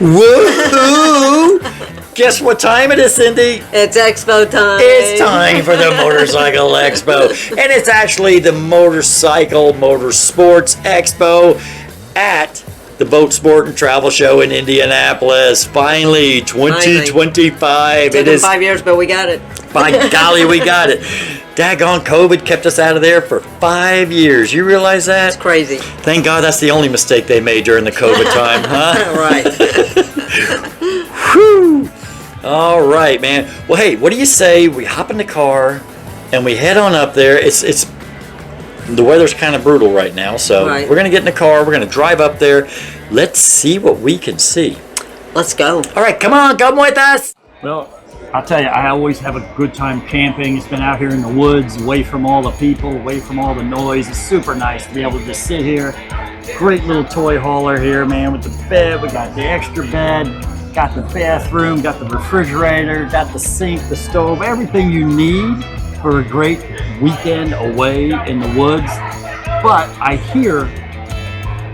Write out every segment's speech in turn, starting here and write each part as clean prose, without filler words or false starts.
Woohoo! Guess what time it is, Cindy? It's Expo time. It's time for the Motorcycle Expo. And it's actually the Motorcycle Motorsports Expo at the Boat Sport and Travel Show in Indianapolis. Finally, 2025. It is 5 years, but we got it. By golly, we got it. Daggone COVID kept us out of there for 5 years. You realize that? It's crazy. Thank God that's the only mistake they made during the COVID time, huh? Right. Whew. All right, man. Well, hey, what do you say we hop in the car and we head on up there? It's the weather's kind of brutal right now, so we're going to get in the car. We're going to drive up there. Let's see what we can see. Let's go. All right, come on, come with us. Well, I'll tell you, I always have a good time camping. It's been out here in the woods, away from all the people, away from all the noise. It's super nice to be able to just sit here. Great little toy hauler here, man, with the bed. We got the extra bed, got the bathroom, got the refrigerator, got the sink, the stove, everything you need for a great weekend away in the woods. But I hear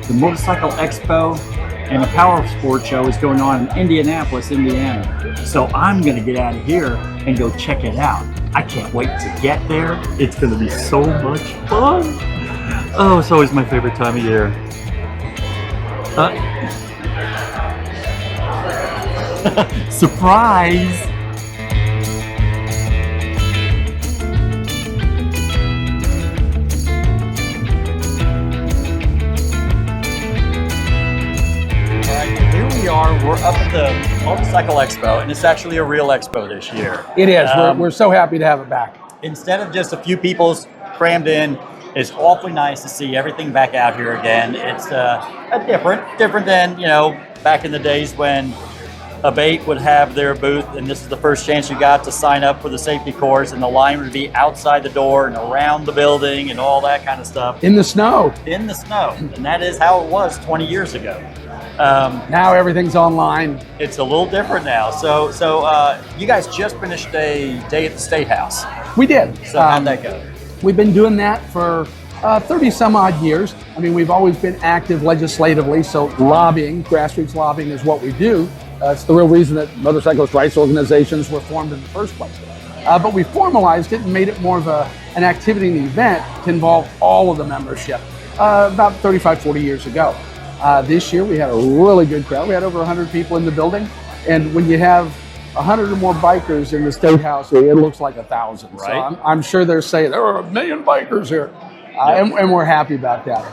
the Motorcycle Expo and the Power Sports Show is going on in Indianapolis, Indiana. So I'm gonna get out of here and go check it out. I can't wait to get there. It's gonna be so much fun. Oh, it's always my favorite time of year. Surprise! We're up at the Motorcycle Expo, and it's actually a real expo this year. It is. We're so happy to have it back. Instead of just a few people crammed in, it's awfully nice to see everything back out here again. It's different than, back in the days when ABATE would have their booth, and this is the first chance you got to sign up for the safety course, and the line would be outside the door and around the building and all that kind of stuff. In the snow. In the snow. And that is how it was 20 years ago. Now everything's online. It's a little different now. So you guys just finished a day at the State House. We did. So how'd that go? We've been doing that for 30 some odd years. I mean, we've always been active legislatively, so lobbying, grassroots lobbying is what we do. It's the real reason that motorcyclist rights organizations were formed in the first place. But we formalized it and made it more of an activity and event to involve all of the membership about 35, 40 years ago. This year we had a really good crowd. We had over 100 people in the building, and when you have 100 or more bikers in the State House, it looks like 1,000. Right. So I'm sure they're saying there are 1 million bikers here, and we're happy about that.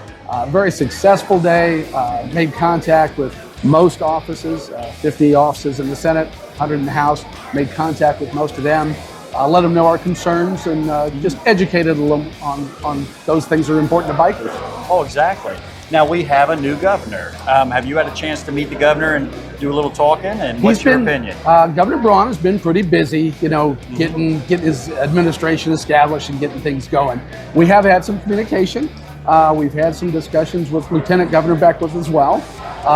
Very successful day. Made contact with most offices, 50 offices in the Senate, 100 in the House. Made contact with most of them. Let them know our concerns and just educated them on those things that are important to bikers. Oh, exactly. Now we have a new governor. Have you had a chance to meet the governor and do a little talking? And what's your opinion? Governor Braun has been pretty busy, getting his administration established and getting things going. We have had some communication. We've had some discussions with Lieutenant Governor Beckwith as well,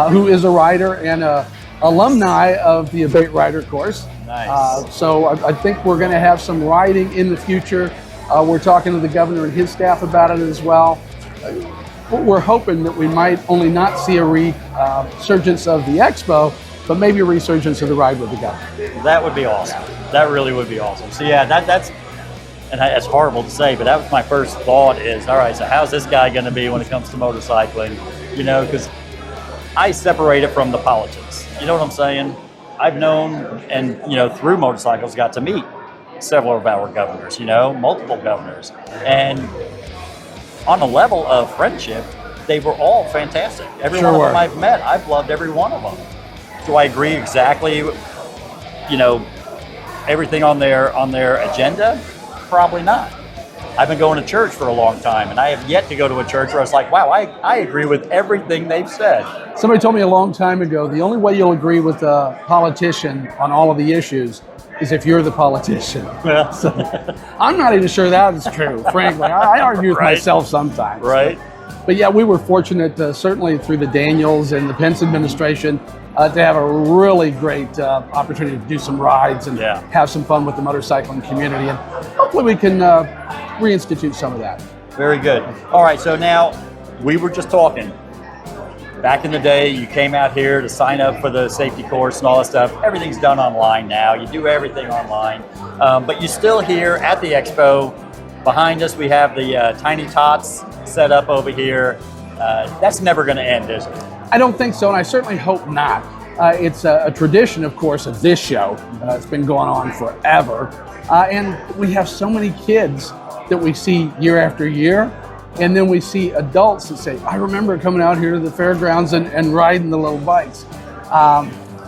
who is a rider and a alumni of the ABATE rider course. Nice. So I think we're going to have some riding in the future. We're talking to the governor and his staff about it as well. We're hoping that we might only not see a resurgence of the expo, but maybe a resurgence of the ride with the governor. That would be awesome. That really would be awesome. So yeah, that's horrible to say, but that was my first thought is, all right, so how's this guy going to be when it comes to motorcycling? Because I separate it from the politics. You know what I'm saying? I've known and, through motorcycles got to meet several of our governors, multiple governors. And on a level of friendship, they were all fantastic. Every one of them I've met, I've loved every one of them. Do I agree exactly, everything on their agenda? Probably not. I've been going to church for a long time, and I have yet to go to a church where it's like, wow, I agree with everything they've said. Somebody told me a long time ago, the only way you'll agree with a politician on all of the issues is if you're the politician. Yeah. So, I'm not even sure that is true, frankly. I argue with myself sometimes. Right. But yeah, we were fortunate, certainly through the Daniels and the Pence administration, to have a really great opportunity to do some rides and have some fun with the motorcycling community. And hopefully we can reinstitute some of that. Very good. All right, so now we were just talking. back in the day, you came out here to sign up for the safety course and all that stuff. Everything's done online now. You do everything online. But you're still here at the expo. Behind us, we have the Tiny Tots set up over here. That's never going to end, is it? I don't think so, and I certainly hope not. It's a tradition, of course, of this show. It's been going on forever. And we have so many kids that we see year after year. And then we see adults that say, I remember coming out here to the fairgrounds and riding the little bikes.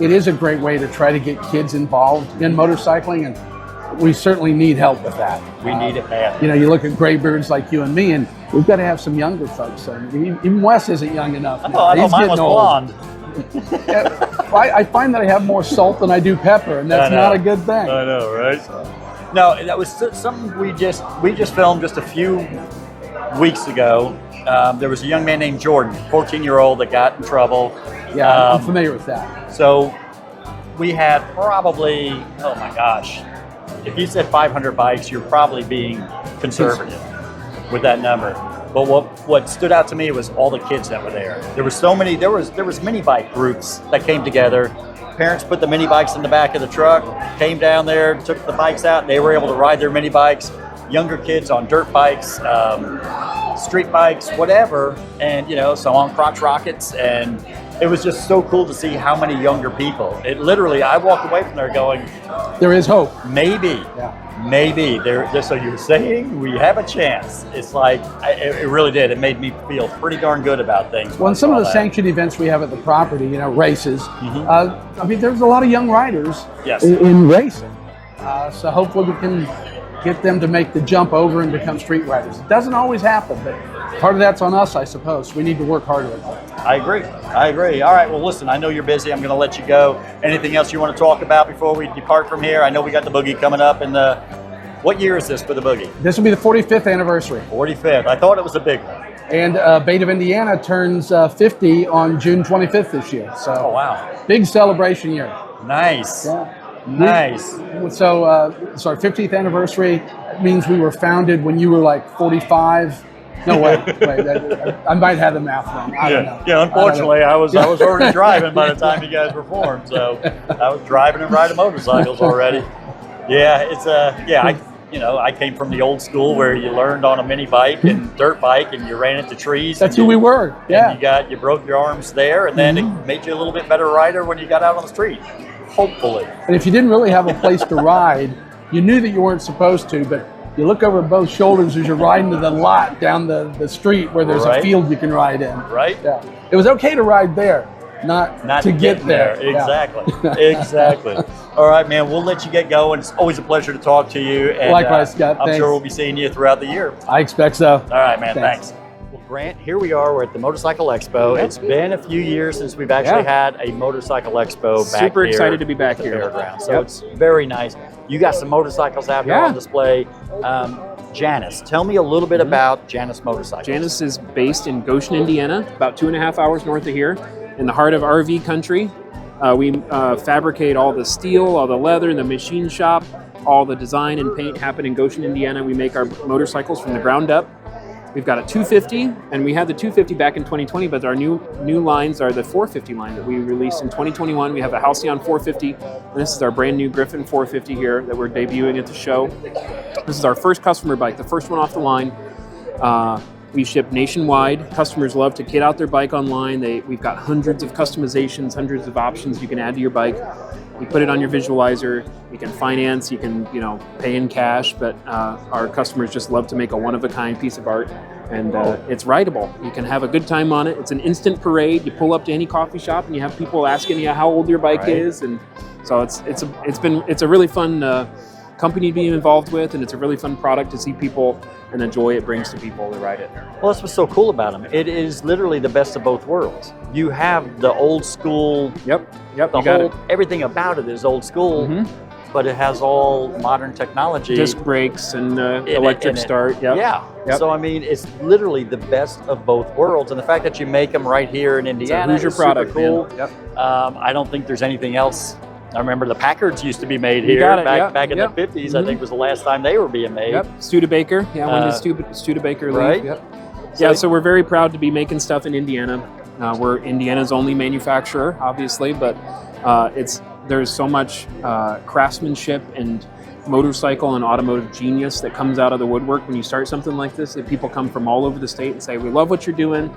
It is a great way to try to get kids involved in motorcycling, and we certainly need help with that. We need it bad. You know, you look at graybeards like you and me, and we've got to have some younger folks. So even Wes isn't young enough. I know mine was blonde. I find that I have more salt than I do pepper, and that's not a good thing. I know, right? No, that was something we just filmed just a few weeks ago. There was a young man named Jordan, 14-year-old, that got in trouble. Yeah, I'm familiar with that. So we had probably, oh my gosh, if you said 500 bikes, you're probably being conservative with that number. But what stood out to me was all the kids that were there. There was so many. There was mini bike groups that came together. Parents put the mini bikes in the back of the truck, came down there, took the bikes out, and they were able to ride their mini bikes. Younger kids on dirt bikes, street bikes, whatever, and some on crotch rockets, and it was just so cool to see how many younger people. It literally, I walked away from there going, there is hope. Maybe. So you're saying we have a chance. It's like, it really did. It made me feel pretty darn good about things. Well, and some of the sanctioned events we have at the property, races, I mean, there's a lot of young riders in racing. So hopefully we can get them to make the jump over and become street riders. It doesn't always happen, but part of that's on us, I suppose. We need to work harder at that. I agree. All right, well, listen, I know you're busy. I'm going to let you go. Anything else you want to talk about before we depart from here? I know we got the boogie coming up. And what year is this for the boogie? This will be the 45th anniversary. 45th. I thought it was a big one. And ABATE of Indiana turns 50 on June 25th this year. So, oh, wow. Big celebration year. Nice. Yeah. Nice. So, 50th anniversary means we were founded when you were like 45. No, wait, I might have the math wrong. I don't know. Yeah, unfortunately, I was already driving by the time you guys were formed, so I was driving and riding motorcycles already. Yeah, it's I came from the old school where you learned on a mini bike and dirt bike, and you ran into trees. That's who we were. Yeah. And you broke your arms there, and then it made you a little bit better rider when you got out on the street. Hopefully. And if you didn't really have a place to ride, you knew that you weren't supposed to, but you look over both shoulders as you're riding to the lot down the street where there's a field you can ride in. Right. Yeah. It was okay to ride there, not to get there. Exactly. Yeah. Exactly. All right, man, we'll let you get going. It's always a pleasure to talk to you. And, likewise, Scott. I'm sure we'll be seeing you throughout the year. I expect so. All right, man. Thanks. Well, Grant, here we are. We're at the Motorcycle Expo. It's been a few years since we've actually had a Motorcycle Expo back here. Super excited to be back here. Fairgrounds. So it's very nice. You got some motorcycles out here on display. Janus, tell me a little bit about Janus Motorcycles. Janus is based in Goshen, Indiana, about 2.5 hours north of here, in the heart of RV country. We fabricate all the steel, all the leather, the machine shop, all the design and paint happen in Goshen, Indiana. We make our motorcycles from the ground up. We've got a 250, and we had the 250 back in 2020, but our new lines are the 450 line that we released in 2021. We have a Halcyon 450, and this is our brand new Griffin 450 here that we're debuting at the show. This is our first customer bike, the first one off the line. We ship nationwide. Customers love to get out their bike online. We've got hundreds of customizations, hundreds of options you can add to your bike. You put it on your visualizer. You can finance. You can, pay in cash. But our customers just love to make a one-of-a-kind piece of art, and it's rideable. You can have a good time on it. It's an instant parade. You pull up to any coffee shop, and you have people asking you how old your bike is, and so it's a really fun company to be involved with, and it's a really fun product to see people and the joy it brings to people to ride it. Well, that's what's so cool about them. It is literally the best of both worlds. You have the old school. Yep. Everything about it is old school, but it has all modern technology. Disc brakes and electric start. Yep. Yeah. Yep. So I mean, it's literally the best of both worlds, and the fact that you make them right here in Indiana is super cool. Man. Yep. I don't think there's anything else. I remember the Packards used to be made here back in the 50s. I think was the last time they were being made. Yep. Studebaker. Yeah, when did Studebaker leave? Right. Yep. So we're very proud to be making stuff in Indiana. We're Indiana's only manufacturer, obviously, but there's so much craftsmanship and motorcycle and automotive genius that comes out of the woodwork when you start something like this. That people come from all over the state and say, we love what you're doing.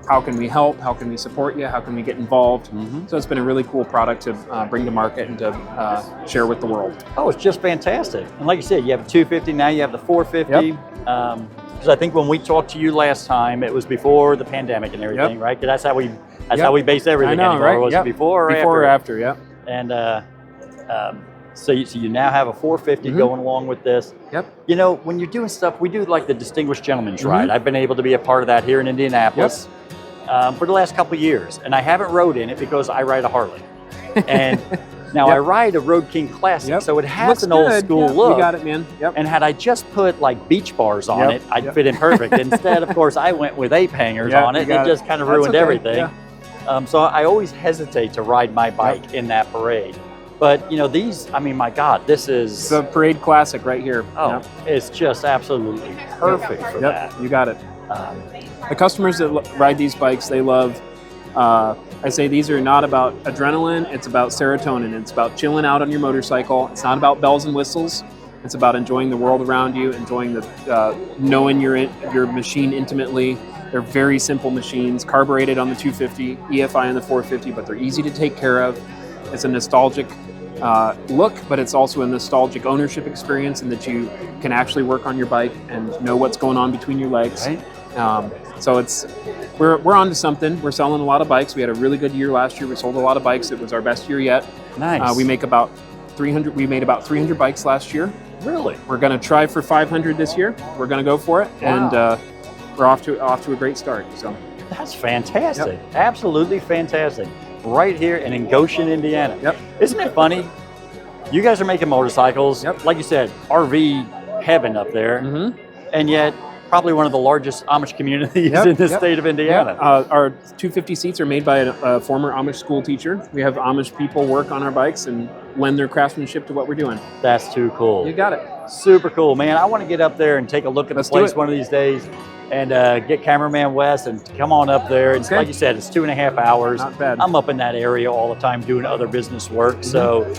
How can we help? How can we support you? How can we get involved? So it's been a really cool product to bring to market and to share with the world. Oh, it's just fantastic. And like you said, you have a 250, now you have the 450. Because I think when we talked to you last time, it was before the pandemic and everything, right? Because that's how we base everything anymore. Right? Was it before or after? Yep. And so you now have a 450 going along with this. Yep. You know, when you're doing stuff, we do like the Distinguished Gentleman's Ride. I've been able to be a part of that here in Indianapolis for the last couple of years. And I haven't rode in it because I ride a Harley. And now I ride a Road King Classic, so it has Looks an old school look. You got it, man. Yep. And had I just put like beach bars on it, I'd fit in perfect. Instead, of course, I went with ape hangers on it. It just kind of ruined everything. So I always hesitate to ride my bike in that parade. But, you know, these, I mean, my God, this is... the parade classic right here. Oh, it's just absolutely perfect for that. You got it. The customers that ride these bikes, they love... I say these are not about adrenaline, it's about serotonin. It's about chilling out on your motorcycle. It's not about bells and whistles. It's about enjoying the world around you, enjoying knowing your machine intimately. They're very simple machines, carbureted on the 250, EFI on the 450, but they're easy to take care of. It's a nostalgic look, but it's also a nostalgic ownership experience in that you can actually work on your bike and know what's going on between your legs. Right. So we're on to something. We're selling a lot of bikes. We had a really good year last year. We sold a lot of bikes. It was our best year yet. Nice. We made about 300 bikes last year. Really? We're going to try for 500 this year. We're going to go for it, and we're off to a great start. So that's fantastic. Absolutely fantastic. Right here in Goshen, Indiana. Isn't it funny? You guys are making motorcycles. Like you said, RV heaven up there, and yet probably one of the largest Amish communities in the state of Indiana. Our 250 seats are made by a former Amish school teacher. We have Amish people work on our bikes and lend their craftsmanship to what we're doing. That's too cool. You got it. Super cool, man. I want to get up there and take a look at the place one of these days and get Cameraman Wes and come on up there. It's like you said, it's 2.5 hours. Not bad. I'm up in that area all the time doing other business work. So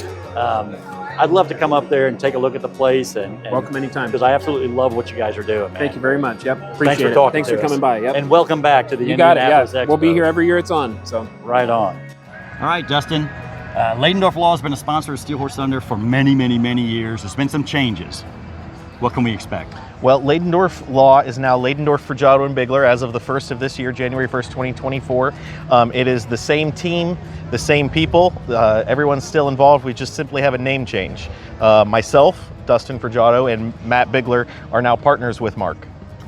I'd love to come up there and take a look at the place. And welcome anytime. Because I absolutely love what you guys are doing, man. Thank you very much. Appreciate Thanks for it. talking Thanks to for us. coming by. And welcome back to the you got Indianapolis it. Expo. We'll be here every year it's on. So right on. All right, Dustin. Ladendorf Law has been a sponsor of Steel Horse Thunder for many, many, many years. There's been some changes. What can we expect? Well, Ladendorf Law is now Ladendorf, Fregiato, and Bigler as of the 1st of this year, January 1st, 2024. It is the same team, the same people. Everyone's still involved. We just simply have a name change. Myself, Dustin Fregiato, and Matt Bigler are now partners with Mark.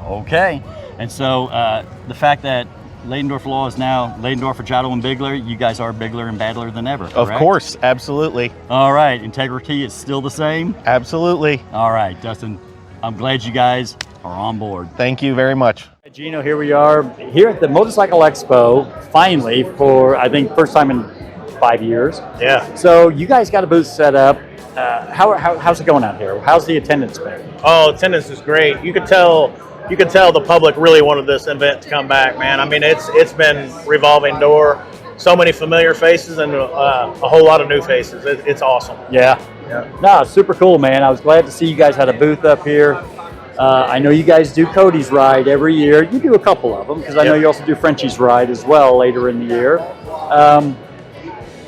Okay. And so the fact that Ladendorf Law is now Ladendorf, Fregiato, and Bigler, you guys are bigger and badder than ever, correct? Of course, absolutely. All right. Integrity is still the same? Absolutely. All right, Dustin. I'm glad you guys are on board. Thank you very much. Gino, here we are here at the Motorcycle Expo, finally, for I think first time in 5 years. Yeah. So you guys got a booth set up. How's it going out here? How's the attendance been? Oh, attendance is great. You could tell the public really wanted this event to come back, man. I mean, it's been revolving door. So many familiar faces and a whole lot of new faces. It's awesome. Yeah. No, super cool, man. I was glad to see you guys had a booth up here. I know you guys do Cody's Ride every year. You do a couple of them because I know you also do Frenchie's Ride as well later in the year.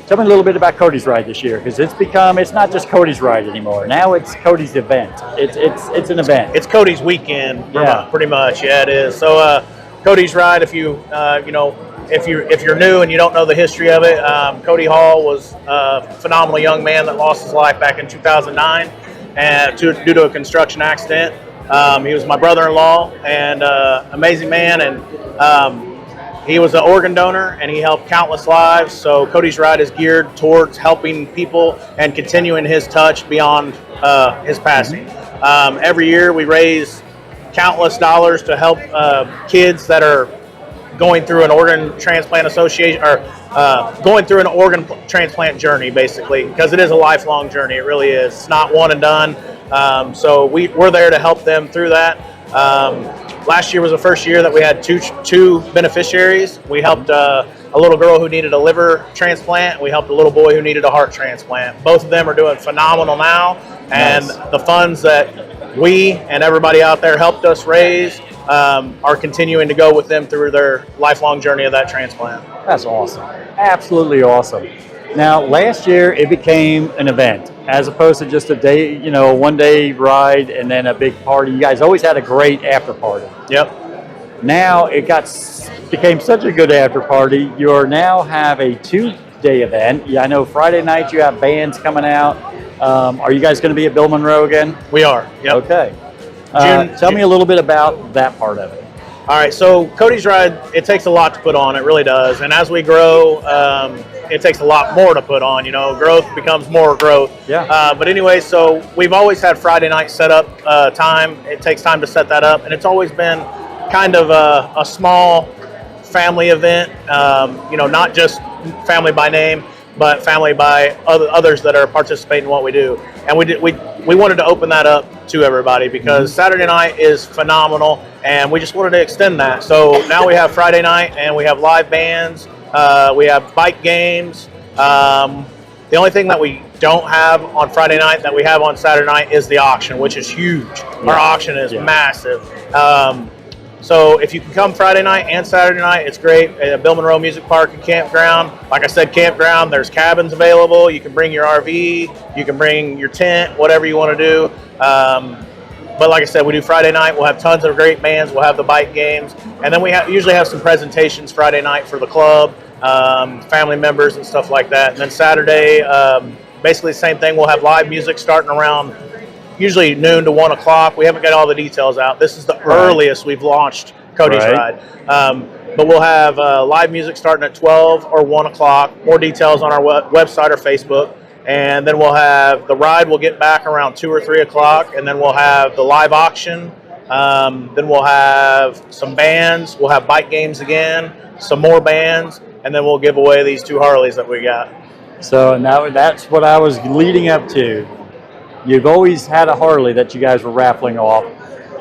Tell me a little bit about Cody's Ride this year because it's not just Cody's Ride anymore. Now it's Cody's event. It's an event. It's Cody's weekend, pretty much. Yeah, it is. So Cody's Ride, if you're new and you don't know the history of it, Cody Hall was a phenomenal young man that lost his life back in 2009 due to a construction accident. He was my brother-in-law and amazing man, and he was an organ donor and he helped countless lives. So Cody's Ride is geared towards helping people and continuing his touch beyond his passing. Every year we raise countless dollars to help kids that are going through an organ transplant association or going through an organ transplant journey, basically, because it is a lifelong journey. It really is. It's not one and done. So we're there to help them through that. last year was the first year that we had two beneficiaries. We helped a little girl who needed a liver transplant. We helped a little boy who needed a heart transplant. Both of them are doing phenomenal now, and the funds that we and everybody out there helped us raise are continuing to go with them through their lifelong journey of that transplant. That's awesome. Absolutely awesome. Now, last year it became an event as opposed to just a day, you know, 1 day ride and then a big party. You guys always had a great after party. Yep. Now it became such a good after party. You now have a 2-day event. Yeah, I know Friday night you have bands coming out. Are you guys going to be at Bill Monroe again? We are. Yep. Okay. Tell me a little bit about that part of it. All right, so Cody's Ride, it takes a lot to put on, it really does. And as we grow, it takes a lot more to put on, you know, growth becomes more growth. Yeah. But anyway, so we've always had Friday night set up time. It takes time to set that up. And it's always been kind of a small family event, you know, not just family by name, but family by others that are participating in what we do. And we wanted to open that up to everybody because Saturday night is phenomenal, and we just wanted to extend that. So now we have Friday night, and we have live bands, we have bike games. The only thing that we don't have on Friday night that we have on Saturday night is the auction, which is huge. Yeah. Our auction is massive. So if you can come Friday night and Saturday night, it's great. At Bill Monroe Music Park and Campground. Like I said, campground, there's cabins available. You can bring your RV, you can bring your tent, whatever you want to do. But like I said, we do Friday night. We'll have tons of great bands. We'll have the bike games. And then we usually have some presentations Friday night for the club, family members and stuff like that. And then Saturday, basically the same thing. We'll have live music starting around usually noon to 1 o'clock. We haven't got all the details out. This is the earliest we've launched Cody's Ride. But we'll have live music starting at 12 or 1 o'clock. More details on our website or Facebook. And then we'll have the ride. We'll get back around 2 or 3 o'clock. And then we'll have the live auction. Then we'll have some bands. We'll have bike games again, some more bands. And then we'll give away these 2 Harleys that we got. So now that's what I was leading up to. You've always had a Harley that you guys were raffling off,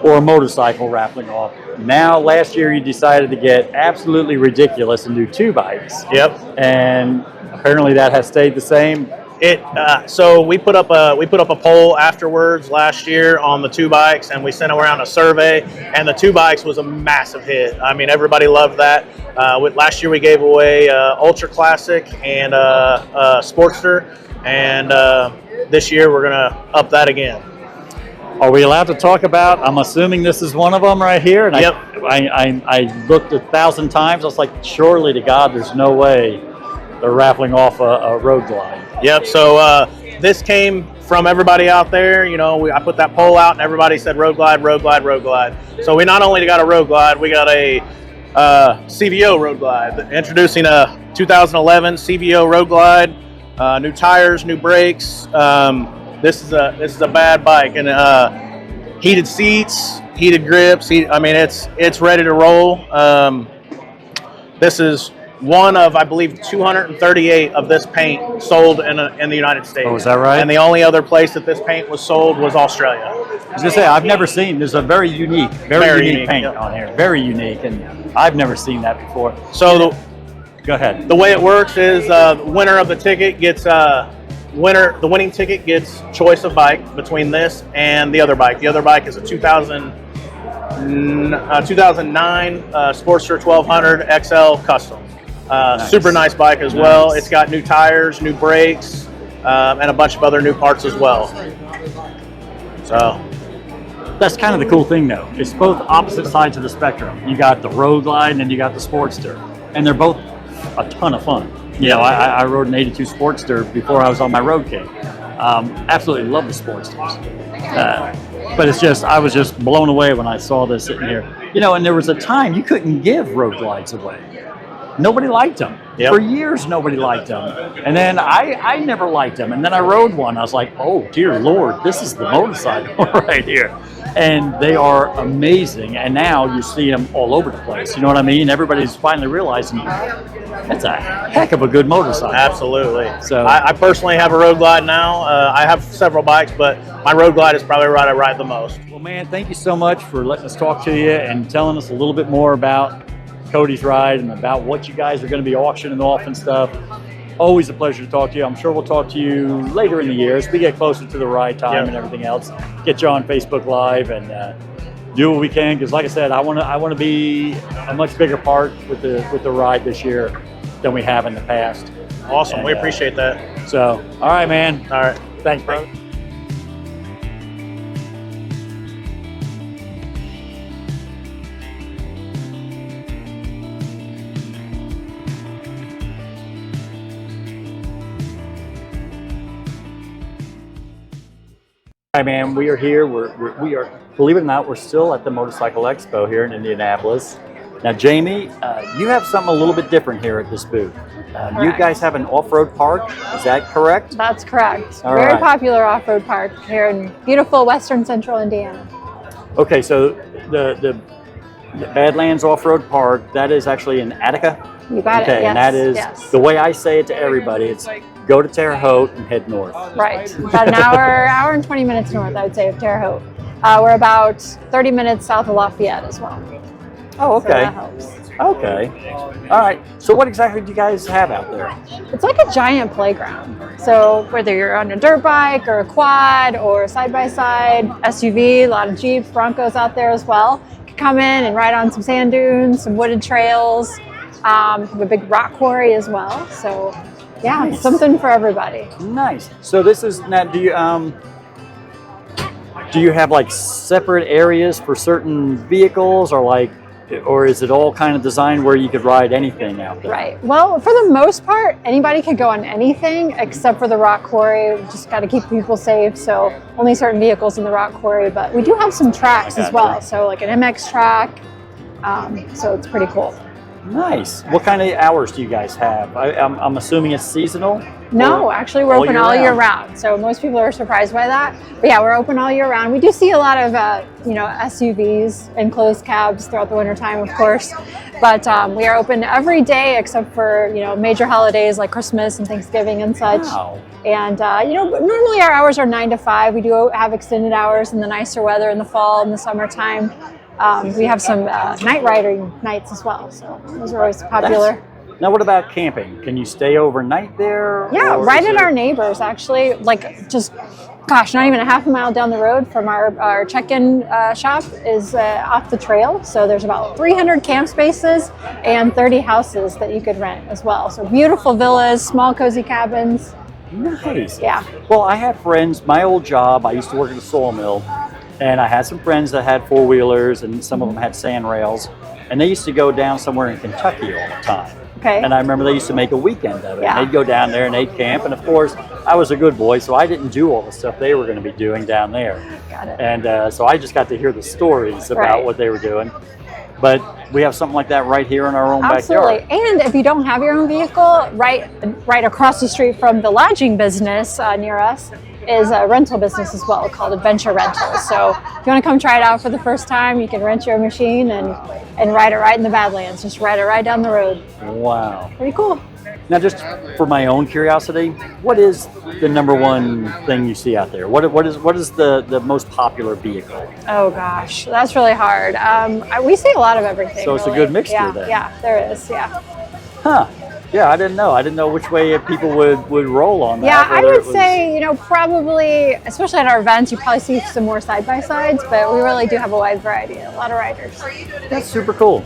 or a motorcycle raffling off. Now, last year you decided to get absolutely ridiculous and do 2 bikes. Yep. And apparently that has stayed the same. So we put up a poll afterwards last year on the 2 bikes, and we sent around a survey, and the 2 bikes was a massive hit. I mean, everybody loved that. Last year we gave away Ultra Classic and Sportster, and this year we're gonna up that again. Are we allowed to talk about? I'm assuming this is one of them right here. And yep. I looked 1,000 times. I was like, surely to God, there's no way they're raffling off a Road Glide. Yep. So this came from everybody out there. You know, I put that poll out, and everybody said Road Glide, Road Glide, Road Glide. So we not only got a Road Glide, we got a CVO Road Glide. Introducing a 2011 CVO Road Glide. New tires, new brakes. This is a bad bike, and heated seats, heated grips. I mean, it's ready to roll. This is one of, I believe, 238 of this paint sold in the United States. Oh, is that right? And the only other place that this paint was sold was Australia. I was gonna say, I've never seen. There's a very unique paint on here. Very unique, and I've never seen that before. So go ahead. The way it works is the winner of the ticket gets the winning ticket gets choice of bike between this and the other bike. The other bike is a 2009 Sportster 1200 XL Custom. Nice. Super nice bike as well. Nice. It's got new tires, new brakes, and a bunch of other new parts as well. So that's kind of the cool thing, though. It's both opposite sides of the spectrum. You got the Road Glide and you got the Sportster, and they're both a ton of fun. You know, I rode an 82 Sportster before I was on my Road King. Absolutely love the Sportsters. But it's just, I was just blown away when I saw this sitting here. You know, and there was a time you couldn't give Road Glides away. Nobody liked them. Yep. For years, nobody liked them. And then I never liked them. And then I rode one. I was like, oh, dear Lord, this is the motorcycle right here. and they are amazing. And now you see them all over the place. You know what I mean? Everybody's finally realizing that's a heck of a good motorcycle. Absolutely. So I personally have a Road Glide now. I have several bikes, but my Road Glide is probably what I ride the most. well, man, thank you so much for letting us talk to you and telling us a little bit more about Cody's ride and about what you guys are going to be auctioning off and stuff. Always a pleasure to talk to you. I'm sure we'll talk to you later in the year as we get closer to the ride time and everything else. Get you on Facebook Live and do what we can, because like I said, I want to be a much bigger part with the ride this year than we have in the past. Awesome. And, we appreciate that. So, all right, man. All right. Thanks, bro. Hi, man. We are here. We are, believe it or not, we're still at the Motorcycle Expo here in Indianapolis. Now, Jamie, you have something a little bit different here at this booth. You guys have an off-road park. Is that correct? That's correct. All Very right. popular off-road park here in beautiful western central Indiana. Okay, so the Badlands Off-Road Park, that is actually in Attica. You got Okay, it. Yes, and that is yes. the way I say it to everybody. It's go to Terre Haute and head north. Right. About an hour and 20 minutes north, I would say, of Terre Haute. We're about 30 minutes south of Lafayette as well. Oh, So okay. that helps. Okay. All right. So what exactly do you guys have out there? It's like a giant playground. So whether you're on a dirt bike or a quad or side-by-side, SUV, a lot of Jeeps, Broncos out there as well. You can come in and ride on some sand dunes, some wooded trails, have a big rock quarry as well. So yeah, Nice. something for everybody. Nice. So this is now. Do you have like separate areas for certain vehicles, or is it all kind of designed where you could ride anything out there? Right. Well, for the most part, anybody could go on anything except for the rock quarry. We just got to keep people safe. So only certain vehicles in the rock quarry, but we do have some tracks as well. So like an MX track. So it's pretty cool. Nice. What kind of hours do you guys have? I'm assuming it's seasonal? No, Or actually we're all open year all year round? round. So most people are surprised by that. But yeah, we're open all year round. We do see a lot of, SUVs and closed cabs throughout the winter time, of course. But we are open every day except for, major holidays like Christmas and Thanksgiving and such. Wow. And, normally our hours are 9 to 5. We do have extended hours in the nicer weather in the fall and the summertime. We have some night riding nights as well. So those are always popular. Now, what about camping? Can you stay overnight there? Yeah, or right is at it- our neighbors, actually, not even a half a mile down the road from our check-in shop is off the trail. So there's about 300 camp spaces and 30 houses that you could rent as well. So beautiful villas, small cozy cabins. Nice. Yeah. Well, I have friends. My old job, I used to work at a sawmill, and I had some friends that had four-wheelers, and some of them had sand rails, and they used to go down somewhere in Kentucky all the time. Okay. And I remember they used to make a weekend of it. Yeah. They'd go down there and they'd camp, and of course, I was a good boy, so I didn't do all the stuff they were going to be doing down there. Got it. And so I just got to hear the stories about Right. what they were doing. But we have something like that right here in our own Absolutely. backyard. And if you don't have your own vehicle, right across the street from the lodging business near us is a rental business as well called Adventure Rentals. So if you want to come try it out for the first time, you can rent your machine and ride it right in the Badlands. Just ride it right down the road. Wow. Pretty cool. Now, just for my own curiosity, what is the number one thing you see out there? What is the most popular vehicle? Oh gosh, that's really hard. We see a lot of everything. So it's a really. good mixture Yeah, then. yeah, there is. Yeah. Huh. Yeah, I didn't know. I didn't know which way people would roll on that. Yeah, I whether would it was- say, probably, especially at our events, you probably see some more side-by-sides, but we really do have a wide variety, a lot of riders. That's super cool.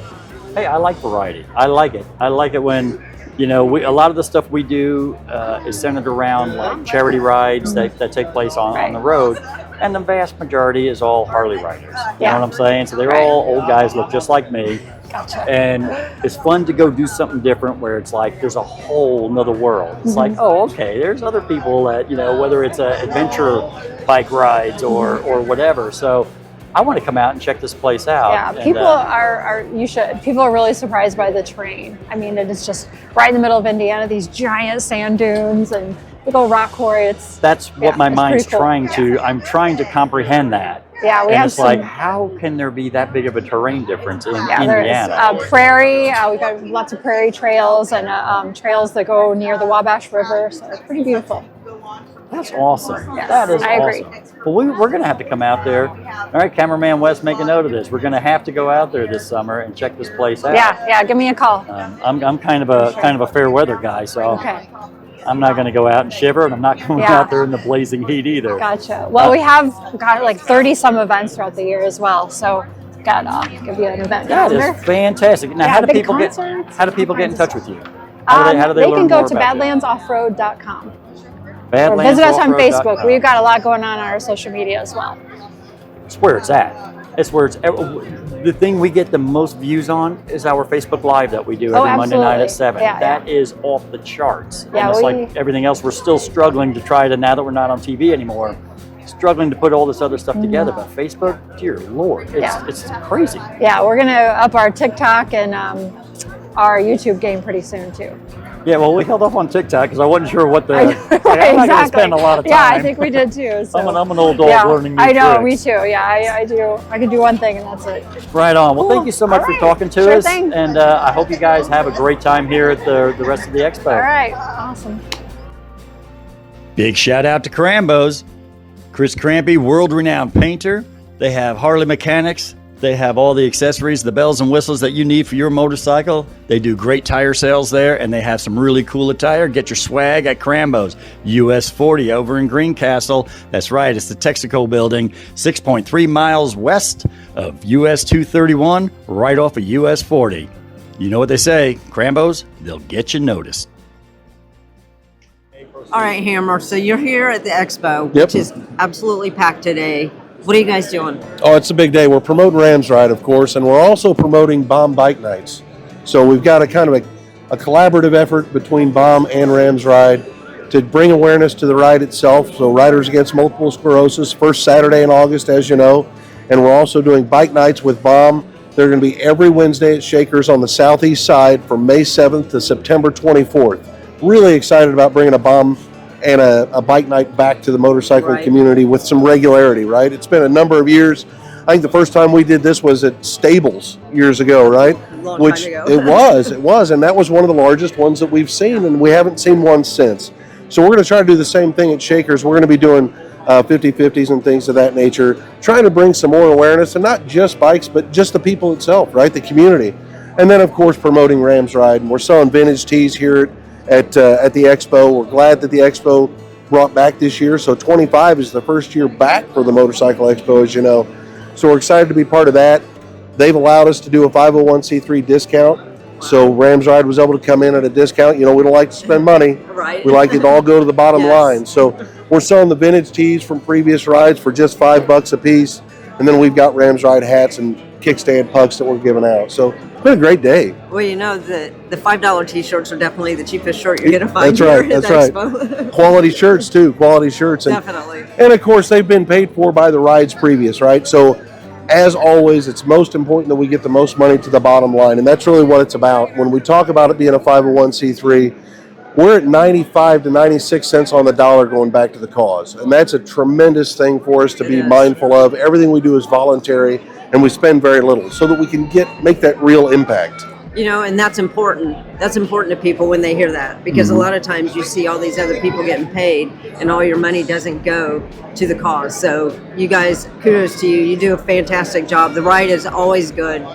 Hey, I like variety. I like it. I like it when, a lot of the stuff we do is centered around like charity rides that take place on the road. And the vast majority is all Harley riders. You know what I'm saying? So they're all old guys, look just like me. Gotcha. And it's fun to go do something different where it's like there's a whole nother world. It's like, oh, okay, there's other people that, whether it's adventure bike rides or whatever. So I want to come out and check this place out. Yeah, And, people you should. People are really surprised by the terrain. I mean, it is just right in the middle of Indiana, these giant sand dunes and big old rock quarry. That's what my it's mind's pretty cool. trying to, I'm trying to comprehend that. Yeah, we and have it's some. like, how can there be that big of a terrain difference in Yeah, Indiana? there's prairie. We got lots of prairie trails and trails that go near the Wabash River, so it's pretty beautiful. That's awesome. Yes, That is I awesome. agree. Well, we're going to have to come out there. All right, Cameraman Wes, make a note of this. We're going to have to go out there this summer and check this place out. Yeah, give me a call. I'm kind of a fair weather guy, so Okay. I'm not going to go out and shiver, and I'm not going out there in the blazing heat either. Gotcha. Well, we have got like 30 some events throughout the year as well, so got give you an event That calendar. is fantastic. Now, Yeah, how do big people concerts, get in kinds touch of with you? How do they they learn can go more to about you? badlandsoffroad.com. Or Badlands visit us on Offroad.com. Facebook. We've got a lot going on our social media as well. It's where it's at. It's where it's. The thing we get the most views on is our Facebook Live that we do every Monday night at 7. Yeah, That is off the charts. Yeah, and it's we- like everything else, we're still struggling to try to, now that we're not on TV anymore, struggling to put all this other stuff together. But Facebook, dear Lord, it's crazy. Yeah, we're going to up our TikTok and our YouTube game pretty soon too. Yeah, well, we held off on TikTok because I wasn't sure what the. Right, I'm not going to spend a lot of time. Yeah, I think we did too. So. I'm an old dog learning new I know, tricks. me too. Yeah, I do. I can do one thing and that's it. Right on. Well, Cool. thank you so much All for right. talking to Sure us. thing. And I hope you guys have a great time here at the rest of the expo. All right, awesome. Big shout out to Krambo's. Chris Crampy, world-renowned painter. They have Harley mechanics. They have all the accessories, the bells and whistles that you need for your motorcycle. They do great tire sales there, and they have some really cool attire. Get your swag at Krambo's. US 40 over in Greencastle. That's right, it's the Texaco building, 6.3 miles west of US 231, right off of US 40. You know what they say, Krambo's, they'll get you noticed. All right, Hammer. So you're here at the expo, Yep. which is absolutely packed today. What are you guys doing? Oh, it's a big day. We're promoting Rams Ride, of course, and we're also promoting B.O.M. Bike Nights. So we've got a kind of a collaborative effort between B.O.M. and Rams Ride to bring awareness to the ride itself. So Riders Against Multiple Sclerosis, first Saturday in August, as you know. And we're also doing Bike Nights with B.O.M. They're going to be every Wednesday at Shakers on the southeast side from May 7th to September 24th. Really excited about bringing a B.O.M. and a bike night back to the motorcycling community with some regularity, right? It's been a number of years. I think the first time we did this was at Stables years ago, right? A long time ago. It was, and that was one of the largest ones that we've seen, and we haven't seen one since. So we're going to try to do the same thing at Shakers. We're going to be doing 50/50s and things of that nature, trying to bring some more awareness, and not just bikes, but just the people itself, right? The community. And then, of course, promoting Rams Ride. And we're selling vintage tees here at the expo. We're glad that the expo brought back this year. So 25 is the first year back for the Motorcycle Expo, as you know. So we're excited to be part of that. They've allowed us to do a 501c3 discount. So Rams Ride was able to come in at a discount. You know, we don't like to spend money. Right. We like it to all go to the bottom Yes. line. So we're selling the vintage tees from previous rides for just $5 a piece. And then we've got Rams Ride hats and kickstand pucks that we're giving out. So it's been a great day. Well, you know, the $5 T-shirts are definitely the cheapest shirt you're going to find That's right. here at the That's right. expo. Quality shirts too. Quality shirts. And, Definitely. and of course, they've been paid for by the rides previous, right? So as always, it's most important that we get the most money to the bottom line. And that's really what it's about. When we talk about it being a 501c3, we're at 95 to 96 cents on the dollar going back to the cause. And that's a tremendous thing for us to be mindful of. Everything we do is voluntary, and we spend very little so that we can make that real impact. You know, and that's important. That's important to people when they hear that, because a lot of times you see all these other people getting paid and all your money doesn't go to the cause. So you guys, kudos to you. You do a fantastic job. The ride is always good,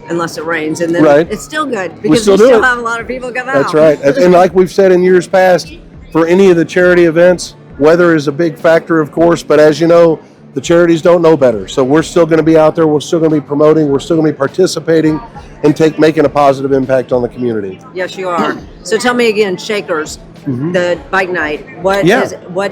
unless it rains, and then Right. it's still good because still we do still it. have a lot of people come out. That's right. And like we've said in years past, for any of the charity events, weather is a big factor, of course, but as you know, the charities don't know better. So we're still going to be out there. We're still going to be promoting. We're still going to be participating and making a positive impact on the community. Yes, you are. So tell me again, Shakers, the bike night. What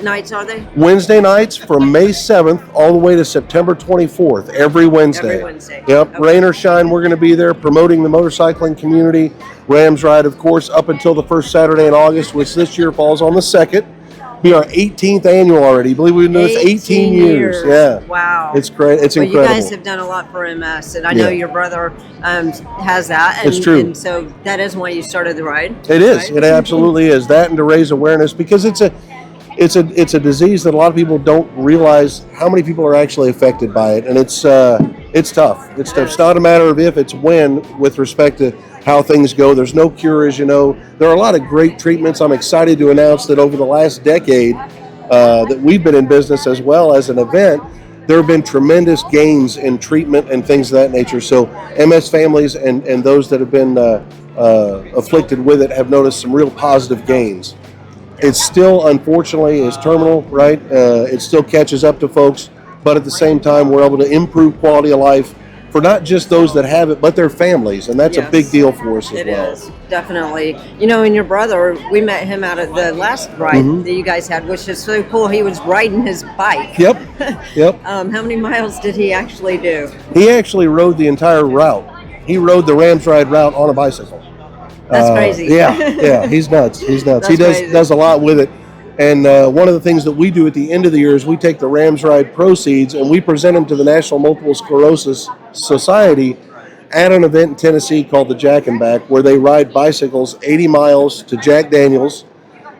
nights are they? Wednesday nights from May 7th all the way to September 24th, every Wednesday. Every Wednesday. Yep, Okay. rain or shine, we're going to be there promoting the motorcycling community. Rams Ride, of course, up until the first Saturday in August, which this year falls on the 2nd. Be our 18th annual already. I believe we've been doing this 18 years. Yeah. Wow. It's great. It's well, incredible. You guys have done a lot for MS, and I know Yeah. your brother has that. And, It's true. And so that is why you started the ride. It is. right? It absolutely is. That and to raise awareness because it's it's a disease that a lot of people don't realize how many people are actually affected by it, and it's tough. It's tough. It's not a matter of if, it's when, with respect to how things go. There's no cure, as you know. There are a lot of great treatments. I'm excited to announce that over the last decade that we've been in business as well as an event, there have been tremendous gains in treatment and things of that nature. So MS families and those that have been afflicted with it have noticed some real positive gains. It still, unfortunately, is terminal, right? It still catches up to folks, but at the same time, we're able to improve quality of life for not just those that have it, but their families, and that's a big deal for us as well. It is, definitely. You know, and your brother, we met him out at the last ride that you guys had, which is so cool. He was riding his bike. Yep, yep. How many miles did he actually do? He actually rode the entire route. He rode the Rams Ride route on a bicycle. That's crazy. Yeah, he's nuts. He's nuts. He That's does a lot with it. And one of the things that we do at the end of the year is we take the Rams Ride proceeds and we present them to the National Multiple Sclerosis Society at an event in Tennessee called the Jack and Back, where they ride bicycles 80 miles to Jack Daniels.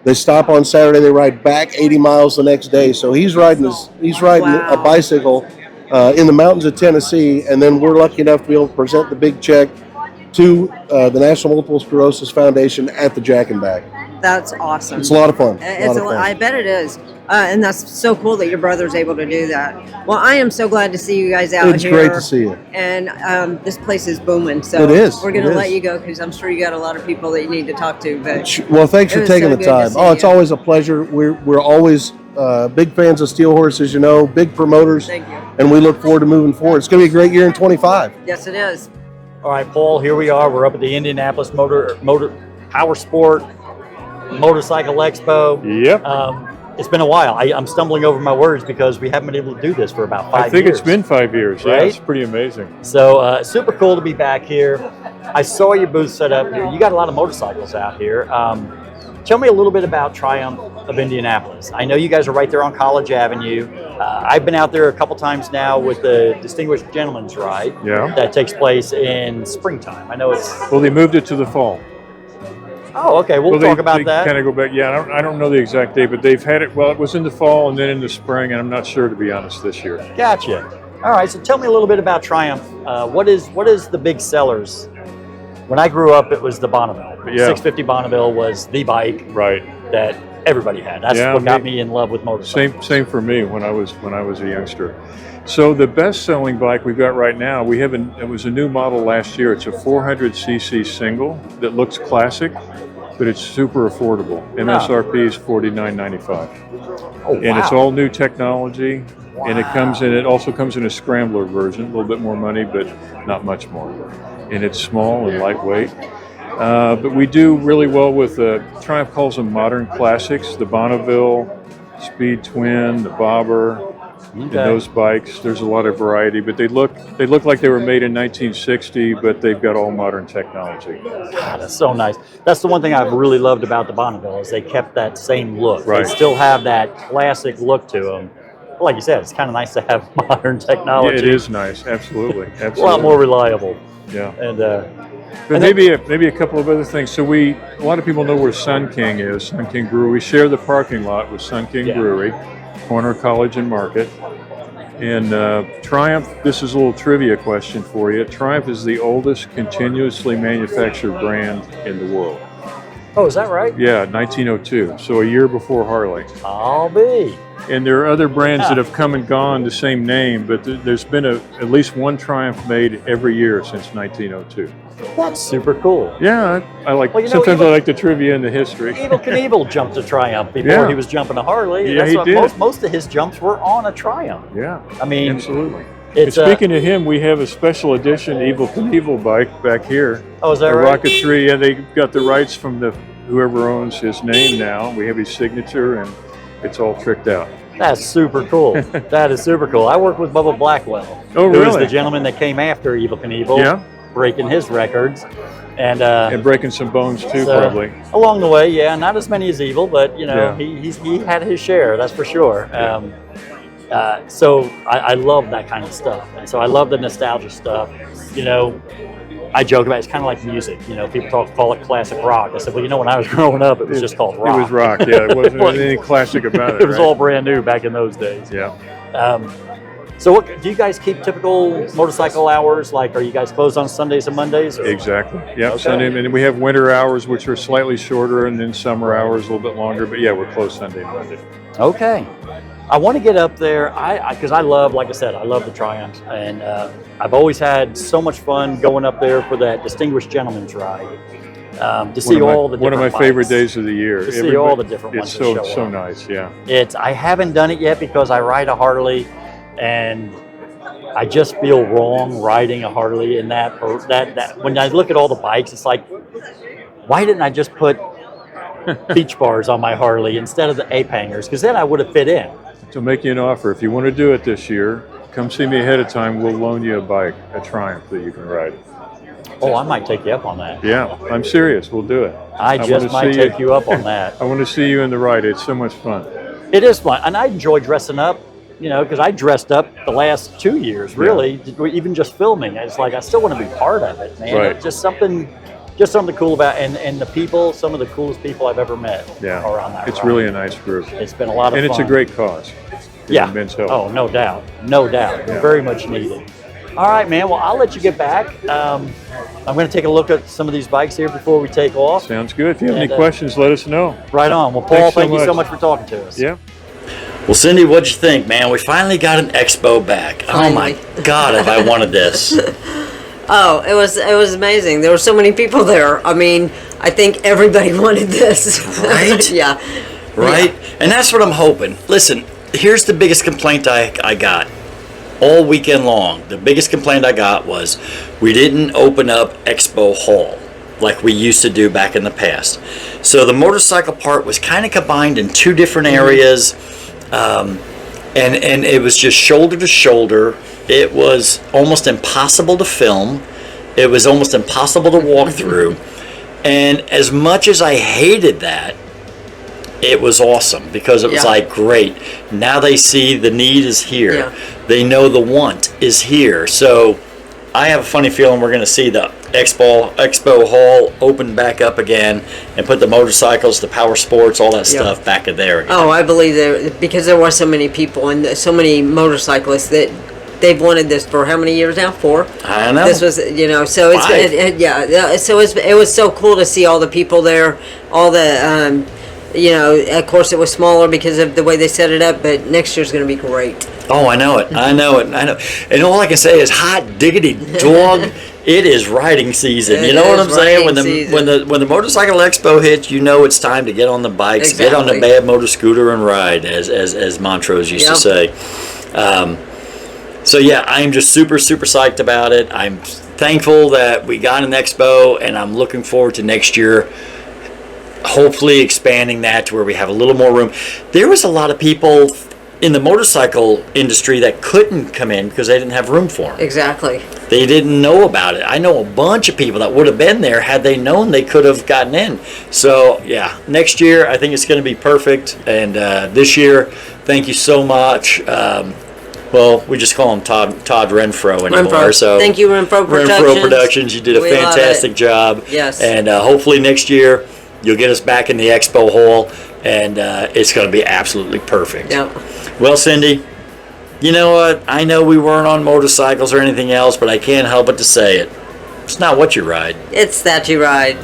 They stop on Saturday. They ride back 80 miles the next day. So he's riding a bicycle in the mountains of Tennessee, and then we're lucky enough to be able to present the big check to the National Multiple Sclerosis Foundation at the Jack and Back. That's awesome. It's a lot of fun. I bet it is. And that's so cool that your brother's able to do that. Well, I am so glad to see you guys out here. It's great to see you. And this place is booming. So it is. We're going to let you go because I'm sure you got a lot of people that you need to talk to. But well, thanks for taking the time. Oh, it's always a pleasure. We're always big fans of Steel Horse, you know, big promoters. Thank you. And we look forward to moving forward. It's going to be a great year in 25. Yes, it is. All right, Paul, here we are. We're up at the Indianapolis Motor Power Sport Motorcycle Expo. Yep. It's been a while. I'm stumbling over my words because we haven't been able to do this for about 5 years. I think it's been 5 years. Right? Yeah, it's pretty amazing. So super cool to be back here. I saw your booth set up here. You got a lot of motorcycles out here. Tell me a little bit about Triumph of Indianapolis. I know you guys are right there on College Avenue. I've been out there a couple times now with the Distinguished Gentleman's Ride. Yeah. That takes place in springtime. I know it's... Well, they moved it to the fall. Oh, okay. We'll talk about that. Kind of go back. Yeah, I don't know the exact date, but they've had it. Well, it was in the fall and then in the spring, and I'm not sure, to be honest, this year. Gotcha. All right. So tell me a little bit about Triumph. What is the big sellers? When I grew up, it was the Bonneville. Yeah. 650 Bonneville was the bike that everybody had. That's what got me in love with motorcycles. Same for me when I was a youngster. So the best-selling bike we've got right now, it was a new model last year. It's a 400cc single that looks classic, but it's super affordable. MSRP is $49.95. Oh, wow. And it's all new technology. Wow. And it also comes in a scrambler version, a little bit more money, but not much more. And it's small and lightweight. But we do really well with Triumph calls them modern classics, the Bonneville, Speed Twin, the Bobber. And those bikes, there's a lot of variety, but they look like they were made in 1960, but they've got all modern technology. God, that's so nice. That's the one thing I've really loved about the Bonneville is they kept that same look. Right. They still have that classic look to them. But like you said, it's kind of nice to have modern technology. Yeah, it is nice, absolutely. A lot more reliable. Yeah. And but maybe a couple of other things. So a lot of people know where Sun King is. Sun King Brewery. We share the parking lot with Sun King Brewery, corner College and Market. And Triumph, this is a little trivia question for you. Triumph is the oldest continuously manufactured brand in the world. Oh, is that right? Yeah, 1902. So a year before Harley. I'll be. And there are other brands that have come and gone, the same name, but there's been at least one Triumph made every year since 1902. That's super cool. Yeah, I like. Well, sometimes I like the trivia and the history. Evel Knievel jumped a Triumph before he was jumping a Harley. Yeah, he did. Most of his jumps were on a Triumph. Yeah, I mean, absolutely. And speaking of him, we have a special edition Evel Knievel bike back here. Oh, is that right? Rocket 3. Yeah, they got the rights from whoever owns his name now. We have his signature, and it's all tricked out. That's super cool. That is super cool. I worked with Bubba Blackwell. Oh, really? Who was the gentleman that came after Evel Knievel, breaking his records. And breaking some bones too, probably. Along the way, yeah. Not as many as Evel, but, you know, he had his share, that's for sure. So I love that kind of stuff. And so I love the nostalgia stuff. You know, I joke about it's kind of like music. You know, people call it classic rock. I said, well, you know, when I was growing up, it was just called rock. It was rock, yeah. It wasn't anything classic about it. It was all brand new back in those days. Yeah. So what, do you guys keep typical motorcycle hours? Like, are you guys closed on Sundays and Mondays? Or? Exactly. Yeah. Okay. Sunday, and we have winter hours, which are slightly shorter, and then summer hours a little bit longer. But yeah, we're closed Sunday and Monday. Okay. I want to get up there, because I love, like I said, I love the Triumphs, and I've always had so much fun going up there for that Distinguished Gentleman's Ride. To see all the different one of my bikes. favorite days of the year. To see all the different ones. It's so nice, yeah. I haven't done it yet because I ride a Harley, and I just feel wrong riding a Harley in that when I look at all the bikes, it's like, why didn't I just put beach bars on my Harley instead of the ape hangers? Because then I would have fit in. So make you an offer. If you want to do it this year, come see me ahead of time. We'll loan you a bike, a Triumph that you can ride. Oh, I might take you up on that. Yeah, I'm serious. We'll do it. I just might take you up on that. I want to see you in the ride. It's so much fun. It is fun, and I enjoy dressing up. You know, because I dressed up the last 2 years, really, even just filming. It's like I still want to be part of it, man. Right. It's just something cool about it. And the people, some of the coolest people I've ever met are on that It's ride. really a nice group. It's been a lot of fun. And it's a great cause. Yeah. Men's health. Oh, no doubt. No doubt. Yeah. Very much needed. All right, man. Well, I'll let you get back. I'm going to take a look at some of these bikes here before we take off. Sounds good. If you have any questions, let us know. Right on. Well, Paul, Thanks thank you so much for talking to us. Yeah. Well, Cindy, what'd you think, man? We finally got an Expo back. Finally. Oh my God, have I wanted this. Oh, it was amazing. There were so many people there. I mean, I think everybody wanted this. Right? Yeah. Right? Yeah. And that's what I'm hoping. Listen, here's the biggest complaint I got all weekend long. The biggest complaint I got was we didn't open up Expo Hall like we used to do back in the past. So the motorcycle part was kind of combined in two different areas. And it was just shoulder to shoulder. It was almost impossible to film. It was almost impossible to walk through. And as much as I hated that, it was awesome because it was like, great. Now they see the need is here. Yeah. They know the want is here. So I have a funny feeling we're going to see the Expo Hall open back up again and put the motorcycles, the power sports, all that stuff back in there again. Oh, I believe that because there were so many people and so many motorcyclists that they've wanted this for how many years now? 4? I know. This was, so it's 5. so it was so cool to see all the people there, all the of course it was smaller because of the way they set it up, but next year's going to be great. Oh, I know it. I know it. I know. And all I can say is, hot diggity dog, it is riding season. You know what I'm saying? When the motorcycle expo hits, you know it's time to get on the bikes, get on the bad motor scooter and ride, as Montrose used to say. So yeah, I'm just super psyched about it. I'm thankful that we got an expo, and I'm looking forward to next year. Hopefully expanding that to where we have a little more room. There was a lot of people in the motorcycle industry that couldn't come in because they didn't have room for them. Exactly. They didn't know about it. I know a bunch of people that would have been there had they known they could have gotten in. So yeah, next year I think it's going to be perfect. And this year, thank you so much. Well, we just call him Todd Renfro anymore. Renfro. So thank you, Renfro Productions. Renfro Productions, you did a fantastic job. Yes. And hopefully next year you'll get us back in the expo hall, and it's going to be absolutely perfect. Yep. Well, Cindy, you know what? I know we weren't on motorcycles or anything else, but I can't help but to say it. It's not what you ride. It's that you ride.